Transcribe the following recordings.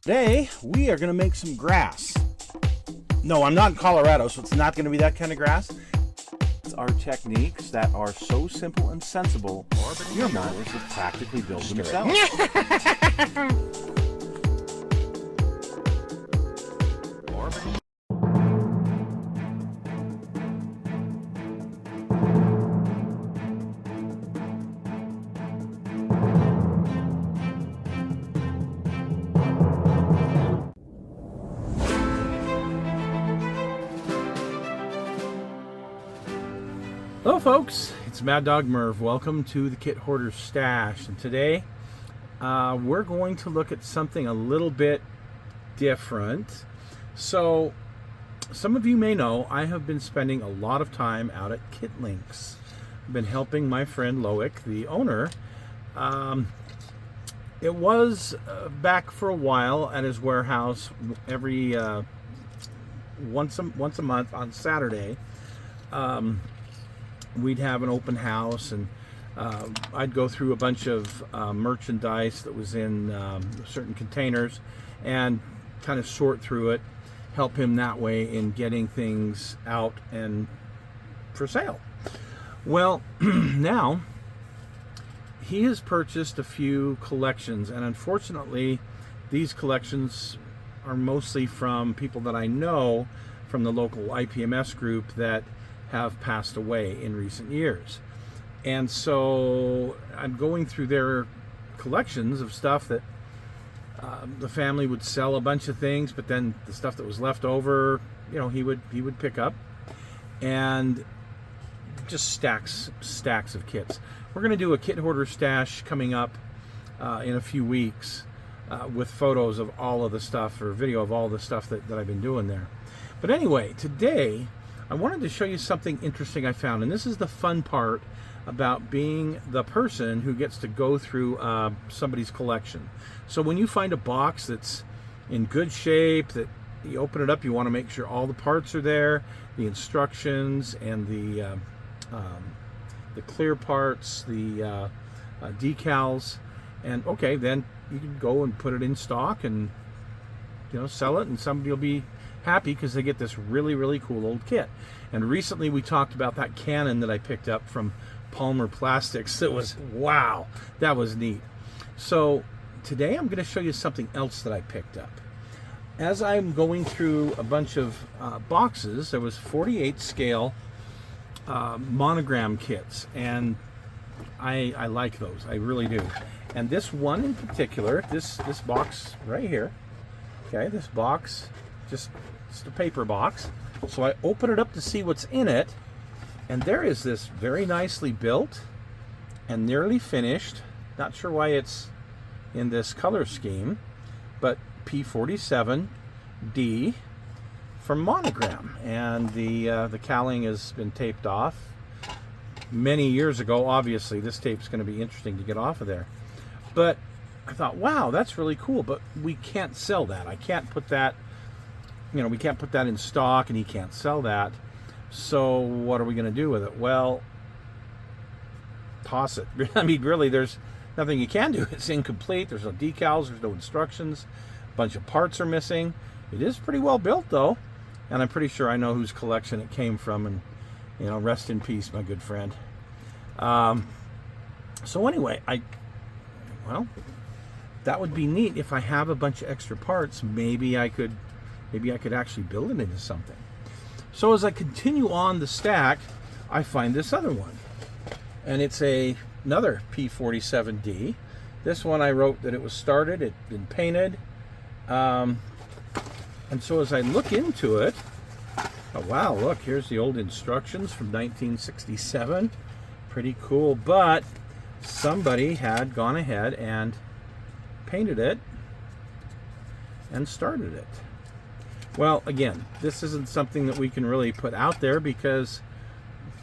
Today, we are going to make some grass. No, I'm not in Colorado, so it's not going to be that kind of grass. It's our techniques that are so simple and sensible, your mothers would practically build themselves. Hello folks, it's Mad Dog Merv. Welcome to the Kit Hoarder's Stash, and today we're going to look at something a little bit different. So some of you may know I have been spending a lot of time out at Kit Links. I've been helping my friend Loic, the owner. It was back for a while at his warehouse every once a month on Saturday. We'd have an open house, and I'd go through a bunch of merchandise that was in certain containers and kind of sort through it, help him that way in getting things out and for sale. Well, now he has purchased a few collections, and unfortunately these collections are mostly from people that I know from the local IPMS group that have passed away in recent years. And so I'm going through their collections of stuff that the family would sell a bunch of things, but then the stuff that was left over, you know, he would pick up, and just stacks of kits. We're going to do a Kit Hoarder Stash coming up in a few weeks with photos of all of the stuff, or video of all the stuff that I've been doing there. But anyway, today I wanted to show you something interesting I found, and this is the fun part about being the person who gets to go through somebody's collection. So when you find a box that's in good shape, that you open it up, you want to make sure all the parts are there, the instructions and the clear parts, the decals, and okay, then you can go and put it in stock and, you know, sell it, and somebody will be happy because they get this really cool old kit. And recently we talked about that cannon that I picked up from Palmer Plastics. That was, wow, that was neat. So today I'm going to show you something else that I picked up. As I'm going through a bunch of boxes, there was 48 scale Monogram kits, and I like those, I really do. And this one in particular, this box right here, okay, this box, just a paper box. So I open it up to see what's in it, and there is this very nicely built and nearly finished, not sure why it's in this color scheme, but P-47D from Monogram, and the cowling has been taped off many years ago. Obviously this tape's going to be interesting to get off of there, but I thought, wow, that's really cool, but we can't sell that. I can't put that, you know, we can't put that in stock, and he can't sell that. So what are we going to do with it? Well, toss it. I mean, really, there's nothing you can do. It's incomplete. There's no decals. There's no instructions. A bunch of parts are missing. It is pretty well built, though, and I'm pretty sure I know whose collection it came from, and, you know, rest in peace, my good friend. So anyway, well, that would be neat. If I have a bunch of extra parts, maybe I could actually build it into something. So as I continue on the stack, I find this other one, and it's another P-47D. This one I wrote that it was started, it'd been painted, and so as I look into it, oh wow, look, here's the old instructions from 1967. Pretty cool, but somebody had gone ahead and painted it and started it. Well, again, this isn't something that we can really put out there because,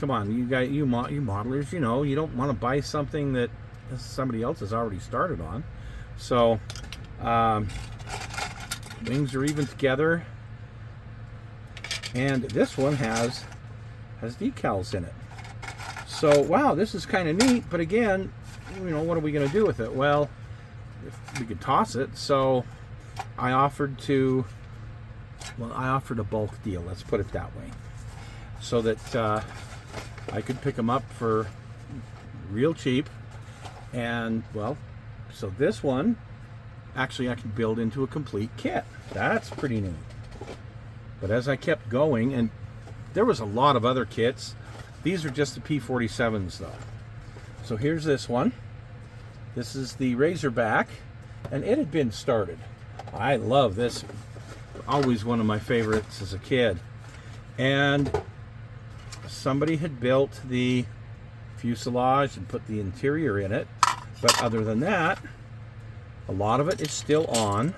come on, you modelers, you know, you don't want to buy something that somebody else has already started on. So, wings are even together, and this one has decals in it. So, wow, this is kind of neat, but again, you know, what are we going to do with it? Well, we could toss it, so I offered to, well, I offered a bulk deal, let's put it that way, so that I could pick them up for real cheap. And well, so this one actually I can build into a complete kit. That's pretty neat. But as I kept going, and there was a lot of other kits, these are just the P-47s though. So here's this one. This is the Razorback, and it had been started. I love this, always one of my favorites as a kid. And somebody had built the fuselage and put the interior in it, but other than that, a lot of it is still on.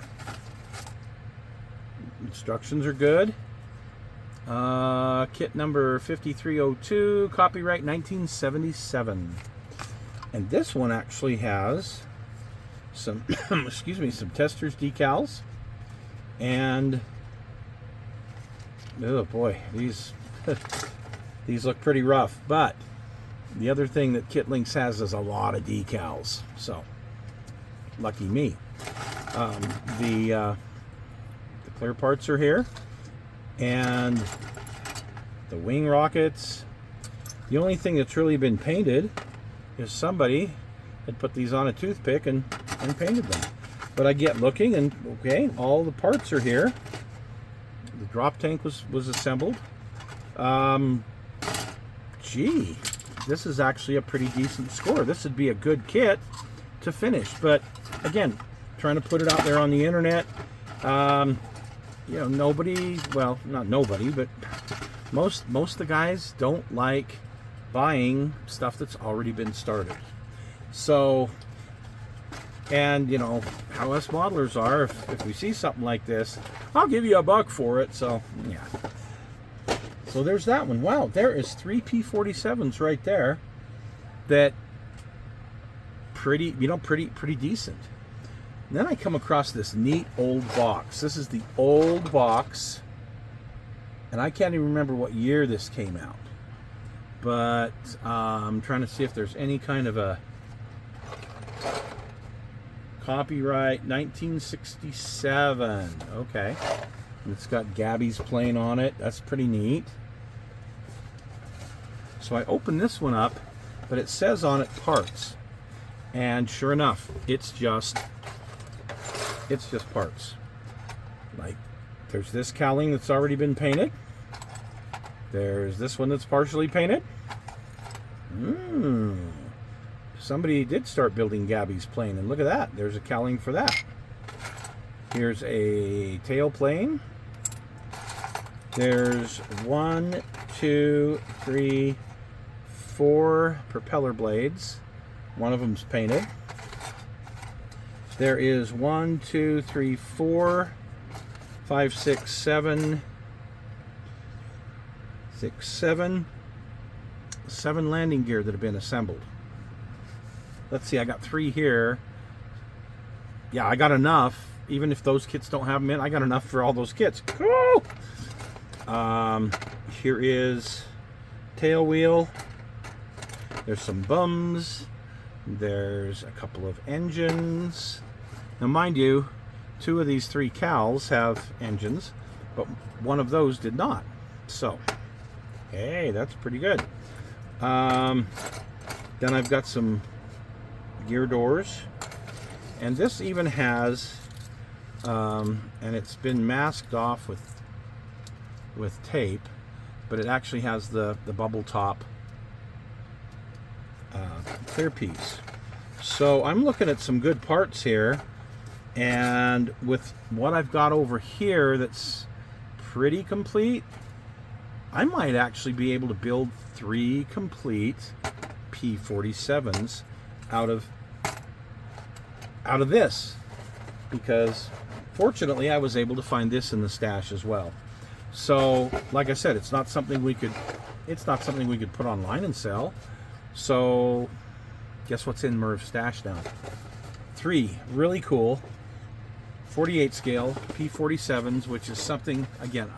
Instructions are good. Kit number 5302, copyright 1977. And this one actually has some excuse me, some testers decals, and oh boy, these these look pretty rough. But the other thing that KitLinks has is a lot of decals, so lucky me. The clear parts are here, and the wing rockets. The only thing that's really been painted is somebody had put these on a toothpick and painted them. But I get looking, and okay, all the parts are here. The drop tank was assembled. Gee, this is actually a pretty decent score. This would be a good kit to finish. But again, trying to put it out there on the internet, you know, nobody, well, not nobody, but most of the guys don't like buying stuff that's already been started. So, and you know how us modelers are, if we see something like this, I'll give you $1 for it. So yeah, so there's that one. Wow, there is 3 P-47s right there that pretty, you know, pretty decent. And then I come across this neat old box. This is the old box, and I can't even remember what year this came out, but I'm trying to see if there's any kind of a copyright. 1967. Okay, it's got Gabby's plane on it. That's pretty neat. So I open this one up, but it says on it parts, and sure enough, it's just parts. Like, there's this cowling that's already been painted. There's this one that's partially painted. Somebody did start building Gabby's plane, and look at that. There's a cowling for that. Here's a tail plane. There's 1, 2, 3, 4 propeller blades. One of them's painted. There is 1, 2, 3, 4, 5, 6, 7, 7 landing gear that have been assembled. Let's see, I got 3 here. Yeah, I got enough. Even if those kits don't have them in, I got enough for all those kits. Cool! Here is tail wheel. There's some bums. There's a couple of engines. Now, mind you, 2 of these 3 cowls have engines, but one of those did not. So, hey, that's pretty good. Then I've got some gear doors, and this even has, and it's been masked off with tape, but it actually has the bubble top clear piece. So I'm looking at some good parts here, and with what I've got over here that's pretty complete, I might actually be able to build 3 complete P-47s out of this, because fortunately I was able to find this in the stash as well. So like I said, it's not something we could put online and sell. So guess what's in Merv's stash now? 3 really cool 48 scale P-47s, which is something, again,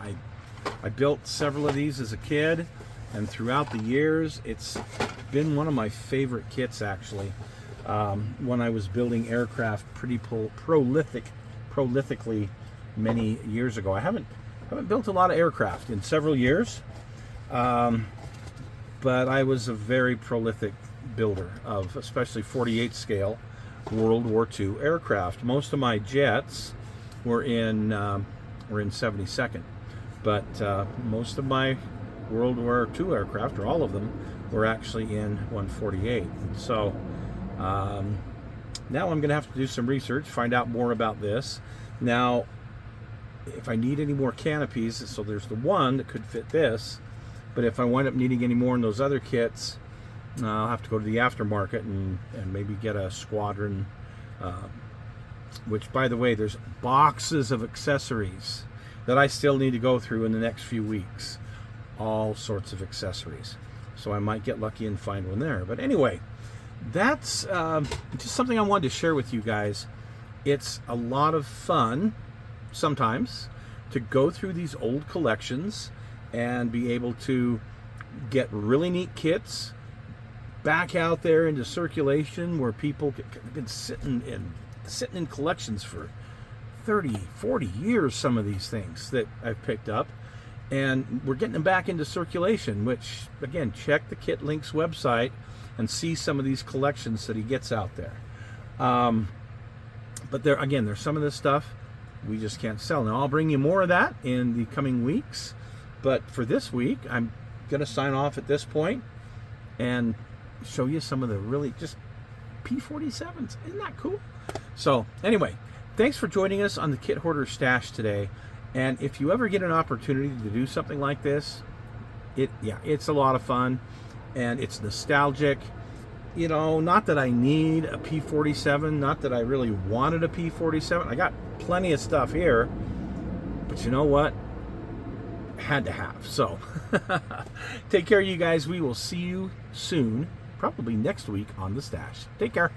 I built several of these as a kid, and throughout the years it's been one of my favorite kits actually. When I was building aircraft pretty prolifically prolifically many years ago. I haven't built a lot of aircraft in several years, but I was a very prolific builder of especially 48 scale World War II aircraft. Most of my jets were in 72nd, but most of my World War II aircraft, or all of them, were actually in 148. So now I'm going to have to do some research, find out more about this. Now, if I need any more canopies, so there's the one that could fit this, but if I wind up needing any more in those other kits, I'll have to go to the aftermarket and maybe get a squadron, which, by the way, there's boxes of accessories that I still need to go through in the next few weeks. All sorts of accessories. So I might get lucky and find one there. But anyway, that's just something I wanted to share with you guys. It's a lot of fun sometimes to go through these old collections and be able to get really neat kits back out there into circulation, where people have been sitting in collections for 30, 40 years, some of these things that I've picked up, and we're getting them back into circulation, which, again, check the Kit Link's website and see some of these collections that he gets out there. But there's some of this stuff we just can't sell. Now, I'll bring you more of that in the coming weeks, but for this week, I'm going to sign off at this point and show you some of the really just P-47s. Isn't that cool? So anyway, thanks for joining us on the Kit Hoarder Stash today. And if you ever get an opportunity to do something like this, it's a lot of fun and it's nostalgic. You know, not that I need a P-47, not that I really wanted a P-47. I got plenty of stuff here, but you know what? Had to have. So take care, you guys. We will see you soon, probably next week on the Stash. Take care.